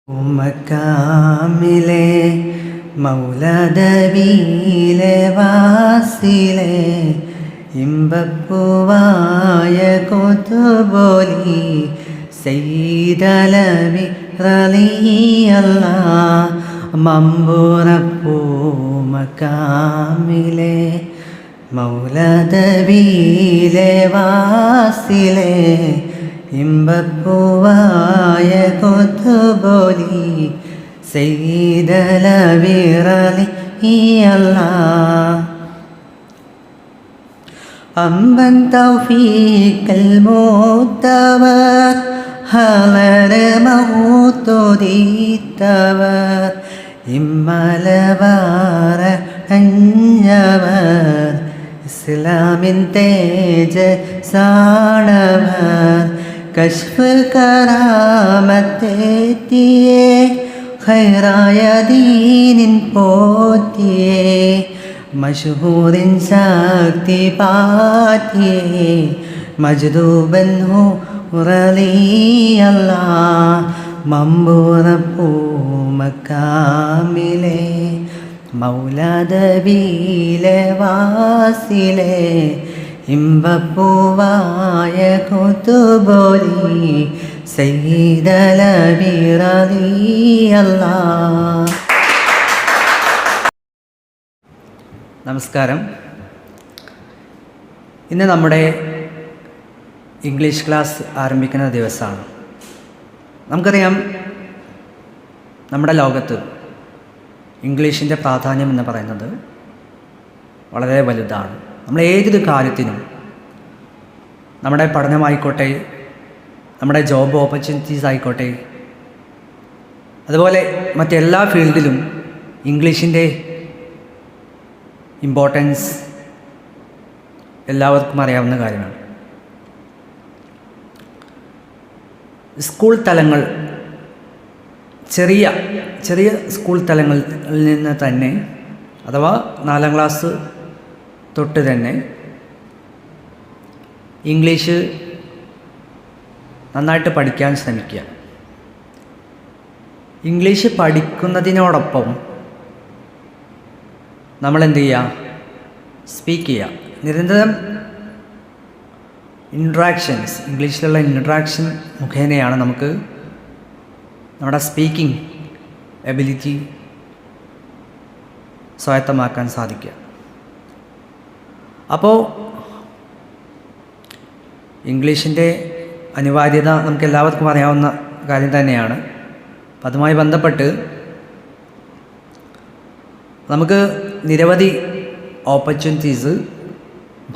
മക്കാമിലെ മൗലദബീലെ വാസിലെ ഇമ്പപ്പൂവായ കൊത്തുബോലി സയ്യിദലബി റളിയല്ലാ മമ്പുറപ്പൂ മക്കാമിലെ മൗലദബീലെ വാസിലെ ഇമ്പപ്പൂവായ കൊത്തുബോലി സയ്യിദലബി റളിയല്ലാ അമ്പൻ തൗഫീഖൽ മൂത്തവർ ഹളര മൗത്തുദീത്തവർ ഇമ്മലവാറ അഞ്ഞവർ ഇസ്ലാമിൻ തേജസാണവർ കശ്ഫ് കറാമത്തെത്തിയേ ഖൈറായ ദീനിൻ പോറ്റിയേ മശ്ഹൂറിൻ ശക്തി പാറ്റിയേ മജ്ദൂബൻ who റളിയല്ലാ മമ്പൂറപ്പൂ മക്കാമിലെ മൗലദബീലെ വാസിലെ ഇമ്പപ്പൂവായ കൊത്തുബോലി സയ്യിദലബി റളിയല്ലാ. നമസ്കാരം. ഇന്ന് നമ്മുടെ ഇംഗ്ലീഷ് ക്ലാസ് ആരംഭിക്കുന്ന ദിവസമാണ്. നമുക്കറിയാം, നമ്മുടെ ലോകത്ത് ഇംഗ്ലീഷിൻ്റെ പ്രാധാന്യം എന്ന് പറയുന്നത് വളരെ വലുതാണ്. നമ്മൾ ഏതൊരു കാര്യത്തിനും, നമ്മുടെ പഠനമായിക്കോട്ടെ, നമ്മുടെ ജോബ് ഓപ്പർച്യൂണിറ്റീസ് ആയിക്കോട്ടെ, അതുപോലെ മറ്റെല്ലാ ഫീൽഡിലും ഇംഗ്ലീഷിൻ്റെ ഇമ്പോർട്ടൻസ് എല്ലാവർക്കും അറിയാവുന്ന കാര്യമാണ്. സ്കൂൾ തലങ്ങൾ, ചെറിയ സ്കൂൾ തലങ്ങളിൽ നിന്ന് തന്നെ, അഥവാ 4ാം ക്ലാസ് തൊട്ട് തന്നെ ഇംഗ്ലീഷ് നന്നായിട്ട് പഠിക്കാൻ ശ്രമിക്കുക. ഇംഗ്ലീഷ് പഠിക്കുന്നതിനോടൊപ്പം നമ്മളെന്ത് ചെയ്യുക? സ്പീക്ക് ചെയ്യുക. നിരന്തരം ഇൻട്രാക്ഷൻസ്, ഇംഗ്ലീഷിലുള്ള ഇൻട്രാക്ഷൻ മുഖേനയാണ് നമുക്ക് നമ്മുടെ സ്പീക്കിംഗ് എബിലിറ്റി സ്വായത്തമാക്കാൻ സാധിക്കുക. അപ്പോൾ ഇംഗ്ലീഷിൻ്റെ അനിവാര്യത നമുക്ക് എല്ലാവർക്കും അറിയാവുന്ന കാര്യം തന്നെയാണ്. അപ്പം അതുമായി ബന്ധപ്പെട്ട് നമുക്ക് നിരവധി ഓപ്പർച്യൂണിറ്റീസ്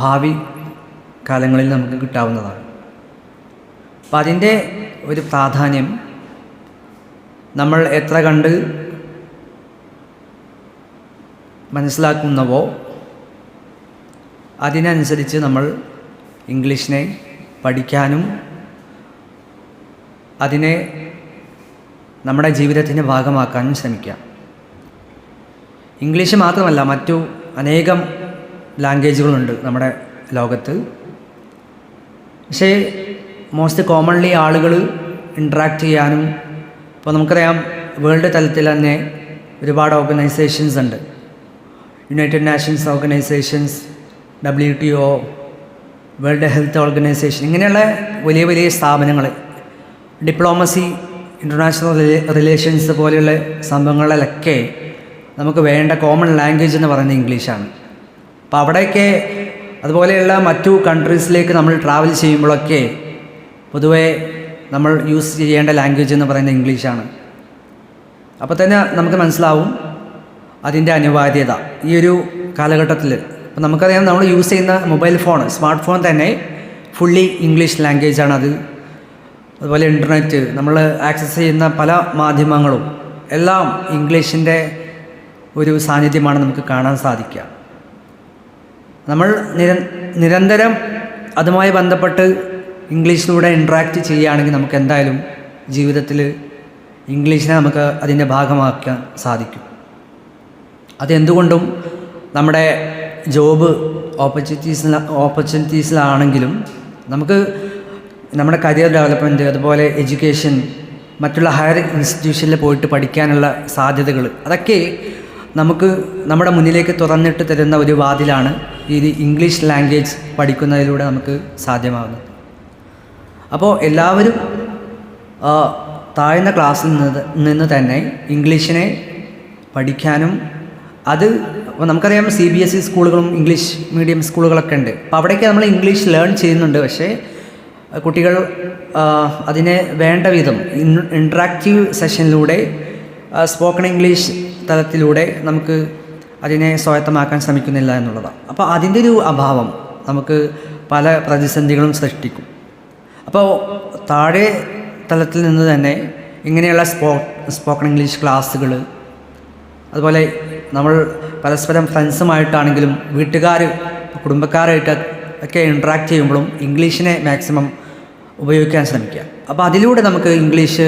ഭാവി കാലങ്ങളിൽ നമുക്ക് കിട്ടാവുന്നതാണ്. അപ്പം അതിൻ്റെ ഒരു പ്രാധാന്യം നമ്മൾ എത്ര കണ്ട് മനസ്സിലാക്കുന്നവോ അതിനനുസരിച്ച് നമ്മൾ ഇംഗ്ലീഷിനെ പഠിക്കാനും അതിനെ നമ്മുടെ ജീവിതത്തിൻ്റെ ഭാഗമാക്കാനും ശ്രമിക്കാം. ഇംഗ്ലീഷ് മാത്രമല്ല, മറ്റു അനേകം ലാംഗ്വേജുകളുണ്ട് നമ്മുടെ ലോകത്ത്. പക്ഷേ മോസ്റ്റ് കോമൺലി ആളുകൾ ഇൻട്രാക്ട് ചെയ്യാനും, ഇപ്പോൾ നമുക്കറിയാം, വേൾഡ് തലത്തിൽ തന്നെ ഒരുപാട് ഓർഗനൈസേഷൻസ് ഉണ്ട്. United nations organisations, WTO, world health organisation, ഇങ്ങനെയുള്ള വലിയ വലിയ സ്ഥാപനങ്ങൾ, ഡിപ്ലോമസി, ഇൻ്റർനാഷണൽ റിലേഷൻസ് പോലെയുള്ള സംഭവങ്ങളിലൊക്കെ നമുക്ക് വേണ്ട കോമൺ ലാംഗ്വേജ് എന്ന് പറയുന്നത് ഇംഗ്ലീഷാണ്. അപ്പോൾ അവിടെയൊക്കെ, അതുപോലെയുള്ള മറ്റു കൺട്രീസിലേക്ക് നമ്മൾ ട്രാവൽ ചെയ്യുമ്പോഴൊക്കെ പൊതുവേ നമ്മൾ യൂസ് ചെയ്യേണ്ട ലാംഗ്വേജ് എന്ന് പറയുന്നത് ഇംഗ്ലീഷാണ്. അപ്പോൾ തന്നെ നമുക്ക് മനസ്സിലാവും അതിൻ്റെ അനിവാര്യത ഈ ഒരു കാലഘട്ടത്തിൽ. ഇപ്പോൾ നമുക്കറിയാം, നമ്മൾ യൂസ് ചെയ്യുന്ന മൊബൈൽ ഫോൺ, സ്മാർട്ട് ഫോൺ തന്നെ ഫുള്ളി ഇംഗ്ലീഷ് ലാംഗ്വേജാണ് അത്. അതുപോലെ ഇൻ്റർനെറ്റ്, നമ്മൾ ആക്സസ് ചെയ്യുന്ന പല മാധ്യമങ്ങളും എല്ലാം ഇംഗ്ലീഷിൻ്റെ ഒരു സാന്നിധ്യമാണ് നമുക്ക് കാണാൻ സാധിക്കുക. നമ്മൾ നിരന്തരം അതുമായി ബന്ധപ്പെട്ട് ഇംഗ്ലീഷിലൂടെ ഇൻട്രാക്റ്റ് ചെയ്യുകയാണെങ്കിൽ നമുക്ക് എന്തായാലും ജീവിതത്തിൽ ഇംഗ്ലീഷിനെ നമുക്ക് അതിൻ്റെ ഭാഗമാക്കാൻ സാധിക്കും. അതെന്തുകൊണ്ടും നമ്മുടെ ജോബ് ഓപ്പർച്യൂണിറ്റീസിലാണെങ്കിലും നമുക്ക് നമ്മുടെ കരിയർ ഡെവലപ്മെൻറ്റ്, അതുപോലെ എഡ്യൂക്കേഷൻ, മറ്റുള്ള ഹയർ ഇൻസ്റ്റിറ്റ്യൂഷനിൽ പോയിട്ട് പഠിക്കാനുള്ള സാധ്യതകൾ അതൊക്കെ നമുക്ക് നമ്മുടെ മുന്നിലേക്ക് തുറന്നിട്ട് തരുന്ന ഒരു വാതിലാണ് ഈ ഇംഗ്ലീഷ് ലാംഗ്വേജ് പഠിക്കുന്നതിലൂടെ നമുക്ക് സാധ്യമാകുന്നത്. അപ്പോൾ എല്ലാവരും താഴ്ന്ന ക്ലാസ്സിൽ നിന്ന് തന്നെ ഇംഗ്ലീഷിനെ പഠിക്കാനും അത് നമുക്കറിയാം CBSE സ്കൂളുകളും ഇംഗ്ലീഷ് മീഡിയം സ്കൂളുകളൊക്കെ ഉണ്ട്. അപ്പോൾ അവിടേക്ക് നമ്മൾ ഇംഗ്ലീഷ് ലേൺ ചെയ്യുന്നുണ്ട്. പക്ഷേ കുട്ടികൾ അതിനെ വേണ്ട വിധം ഇൻട്രാക്റ്റീവ് സെഷനിലൂടെ സ്പോക്കൺ ഇംഗ്ലീഷ് തലത്തിലൂടെ നമുക്ക് അതിനെ സ്വായത്തമാക്കാൻ ശ്രമിക്കുന്നില്ല എന്നുള്ളതാണ്. അപ്പോൾ അതിൻ്റെ ഒരു അഭാവം നമുക്ക് പല പ്രതിസന്ധികളും സൃഷ്ടിക്കും. അപ്പോൾ താഴെ തലത്തിൽ നിന്ന് തന്നെ ഇങ്ങനെയുള്ള സ്പോക്കൺ ഇംഗ്ലീഷ് ക്ലാസ്സുകൾ, അതുപോലെ നമ്മൾ പരസ്പരം ഫ്രണ്ട്സുമായിട്ടാണെങ്കിലും വീട്ടുകാർ കുടുംബക്കാരായിട്ട് ഒക്കെ ഇൻട്രാക്ട് ചെയ്യുമ്പോഴും ഇംഗ്ലീഷിനെ മാക്സിമം ഉപയോഗിക്കാൻ ശ്രമിക്കുക. അപ്പോൾ അതിലൂടെ നമുക്ക് ഇംഗ്ലീഷ്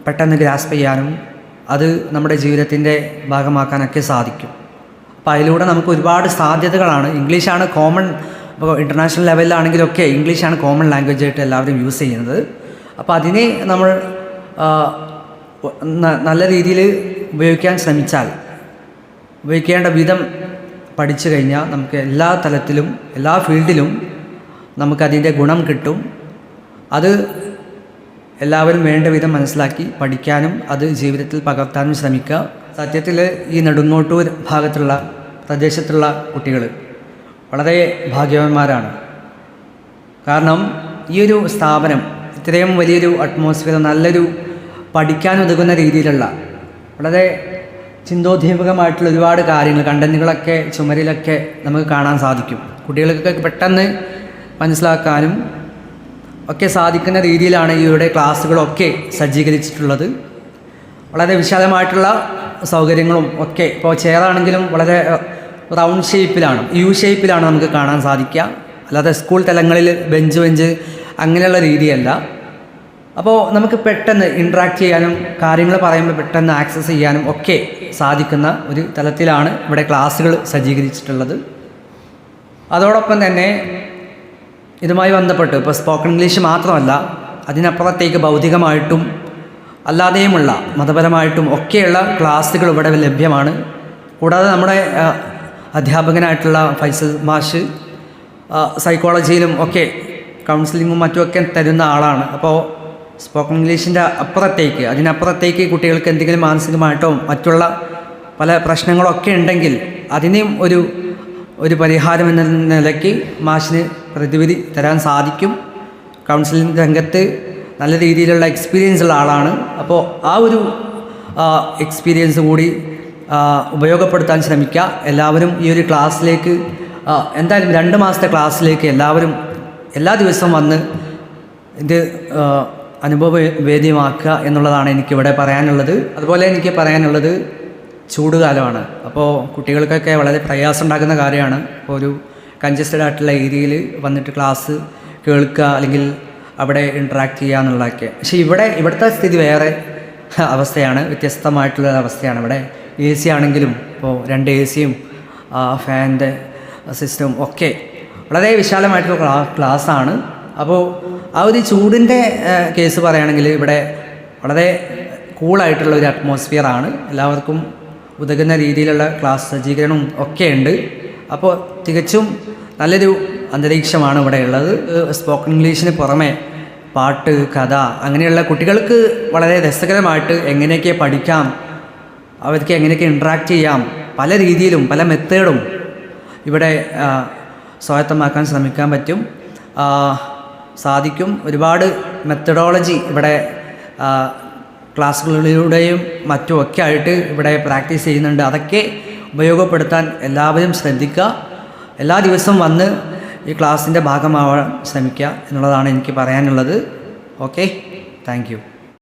പെട്ടെന്ന് ഗ്രാസ്പ് ചെയ്യാനും അത് നമ്മുടെ ജീവിതത്തിൻ്റെ ഭാഗമാക്കാനൊക്കെ സാധിക്കും. അപ്പോൾ അതിലൂടെ നമുക്ക് ഒരുപാട് സാധ്യതകളാണ്. ഇംഗ്ലീഷാണ് കോമൺ, ഇപ്പോൾ ഇൻ്റർനാഷണൽ ലെവലിലാണെങ്കിലൊക്കെ ഇംഗ്ലീഷാണ് കോമൺ ലാംഗ്വേജ് ആയിട്ട് എല്ലാവരും യൂസ് ചെയ്യുന്നത്. അപ്പോൾ അതിനെ നമ്മൾ നല്ല രീതിയിൽ ഉപയോഗിക്കാൻ ശ്രമിച്ചാൽ, ഉപയോഗിക്കേണ്ട വിധം പഠിച്ചു കഴിഞ്ഞാൽ നമുക്ക് എല്ലാ തലത്തിലും എല്ലാ ഫീൽഡിലും നമുക്കതിൻ്റെ ഗുണം കിട്ടും. അത് എല്ലാവരും വേണ്ട വിധം മനസ്സിലാക്കി പഠിക്കാനും അത് ജീവിതത്തിൽ പകർത്താനും ശ്രമിക്കുക. സത്യത്തിൽ ഈ നെടുങ്ങോട്ടൂർ ഭാഗത്തുള്ള പ്രദേശത്തുള്ള കുട്ടികൾ വളരെ ഭാഗ്യവാന്മാരാണ്. കാരണം ഈ ഒരു സ്ഥാപനം ഇത്രയും വലിയൊരു അറ്റ്മോസ്ഫിയർ, നല്ലൊരു പഠിക്കാനുതകുന്ന രീതിയിലുള്ള വളരെ ചിന്തോദ്ദീപകമായിട്ടുള്ള ഒരുപാട് കാര്യങ്ങൾ, കണ്ടന്റുകളൊക്കെ ചുമരിലൊക്കെ നമുക്ക് കാണാൻ സാധിക്കും. കുട്ടികൾക്കൊക്കെ പെട്ടെന്ന് മനസ്സിലാക്കാനും ഒക്കെ സാധിക്കുന്ന രീതിയിലാണ് ഇവിടെ ക്ലാസ്സുകളൊക്കെ സജ്ജീകരിച്ചിട്ടുള്ളത്. വളരെ വിശാലമായിട്ടുള്ള സൗകര്യങ്ങളും ഒക്കെ, ഇപ്പോൾ ചെയറാണെങ്കിലും വളരെ റൗണ്ട് ഷേപ്പിലാണ്, ഷേപ്പിലാണ് നമുക്ക് കാണാൻ സാധിക്കുക. അല്ലാതെ സ്കൂൾ തലങ്ങളിൽ ബെഞ്ച് അങ്ങനെയുള്ള രീതിയല്ല. അപ്പോൾ നമുക്ക് പെട്ടെന്ന് ഇൻട്രാക്ട് ചെയ്യാനും കാര്യങ്ങൾ പറയുമ്പോൾ പെട്ടെന്ന് ആക്സസ് ചെയ്യാനും ഒക്കെ സാധിക്കുന്ന ഒരു തലത്തിലാണ് ഇവിടെ ക്ലാസ്സുകൾ സജ്ജീകരിച്ചിട്ടുള്ളത്. അതോടൊപ്പം തന്നെ ഇതുമായി ബന്ധപ്പെട്ട് ഇപ്പോൾ സ്പോക്കൺ ഇംഗ്ലീഷ് മാത്രമല്ല, അതിനപ്പുറത്തേക്ക് ഭൗതികമായിട്ടും അല്ലാതെയുമുള്ള മതപരമായിട്ടും ഒക്കെയുള്ള ക്ലാസ്സുകൾ ഇവിടെ ലഭ്യമാണ്. കൂടാതെ നമ്മുടെ അധ്യാപകനായിട്ടുള്ള ഫൈസൽ മാഷ് സൈക്കോളജിയിലും ഒക്കെ കൗൺസിലിങ്ങും മറ്റുമൊക്കെ തരുന്ന ആളാണ്. അപ്പോൾ സ്പോക്കൺ ഇംഗ്ലീഷിൻ്റെ അപ്പുറത്തേക്ക്, അതിനപ്പുറത്തേക്ക് കുട്ടികൾക്ക് എന്തെങ്കിലും മാനസികമായിട്ടോ മറ്റുള്ള പല പ്രശ്നങ്ങളൊക്കെ ഉണ്ടെങ്കിൽ അതിനെയും ഒരു പരിഹാരം എന്ന നിലയ്ക്ക് മാഷിന് പ്രതിവിധി തരാൻ സാധിക്കും. കൗൺസിലിംഗ് രംഗത്ത് നല്ല രീതിയിലുള്ള എക്സ്പീരിയൻസ് ഉള്ള ആളാണ്. അപ്പോൾ ആ ഒരു എക്സ്പീരിയൻസ് കൂടി ഉപയോഗപ്പെടുത്താൻ ശ്രമിക്കുക. എല്ലാവരും ഈ ഒരു ക്ലാസ്സിലേക്ക്, എന്തായാലും 2 മാസത്തെ ക്ലാസ്സിലേക്ക് എല്ലാവരും എല്ലാ ദിവസവും വന്ന് ഇത് അനുഭവവേദ്യമാക്കുക എന്നുള്ളതാണ് എനിക്കിവിടെ പറയാനുള്ളത്. അതുപോലെ എനിക്ക് പറയാനുള്ളത് ചൂടുകാലമാണ്. അപ്പോൾ കുട്ടികൾക്കൊക്കെ വളരെ പ്രയാസം ഉണ്ടാക്കുന്ന കാര്യമാണ്. ഇപ്പോൾ ഒരു കൺജസ്റ്റഡ് ആയിട്ടുള്ള ഏരിയയിൽ വന്നിട്ട് ക്ലാസ് കേൾക്കുക അല്ലെങ്കിൽ അവിടെ ഇൻട്രാക്ട് ചെയ്യുക എന്നുള്ളതൊക്കെ. പക്ഷേ ഇവിടുത്തെ സ്ഥിതി വേറെ അവസ്ഥയാണ്, വ്യത്യസ്തമായിട്ടുള്ള അവസ്ഥയാണ്. ഇവിടെ AC ആണെങ്കിലും ഇപ്പോൾ 2 AC-യും ഫാനിൻ്റെ സിസ്റ്റവും ഒക്കെ വളരെ വിശാലമായിട്ടുള്ള ക്ലാസ്സാണ്. അപ്പോൾ ആ ഒരു ചൂടിൻ്റെ കേസ് പറയുകയാണെങ്കിൽ ഇവിടെ വളരെ കൂളായിട്ടുള്ള ഒരു അറ്റ്മോസ്ഫിയറാണ്. എല്ലാവർക്കും ഉതകുന്ന രീതിയിലുള്ള ക്ലാസ് സജ്ജീകരണവും ഒക്കെ ഉണ്ട്. അപ്പോൾ തികച്ചും നല്ലൊരു അന്തരീക്ഷമാണ് ഇവിടെ ഉള്ളത്. സ്പോക്കൺ ഇംഗ്ലീഷിന് പുറമെ പാട്ട്, കഥ അങ്ങനെയുള്ള കുട്ടികൾക്ക് വളരെ രസകരമായിട്ട് എങ്ങനെയൊക്കെ പഠിക്കാം, അവർക്ക് എങ്ങനെയൊക്കെ ഇൻട്രാക്ട് ചെയ്യാം, പല രീതിയിലും പല മെത്തേഡും ഇവിടെ സ്വായത്തമാക്കാൻ ശ്രമിക്കാൻ പറ്റും, സാധിക്കും. ഒരുപാട് മെത്തഡോളജി ഇവിടെ ക്ലാസ്സുകളിലൂടെയും മറ്റുമൊക്കെ ആയിട്ട് ഇവിടെ പ്രാക്ടീസ് ചെയ്യുന്നുണ്ട്. അതൊക്കെ ഉപയോഗപ്പെടുത്താൻ എല്ലാവരും ശ്രദ്ധിക്കുക. എല്ലാ ദിവസവും വന്ന് ഈ ക്ലാസ്സിൻ്റെ ഭാഗമാവാൻ ശ്രമിക്കുക എന്നുള്ളതാണ് എനിക്ക് പറയാനുള്ളത്. Okay, thank you.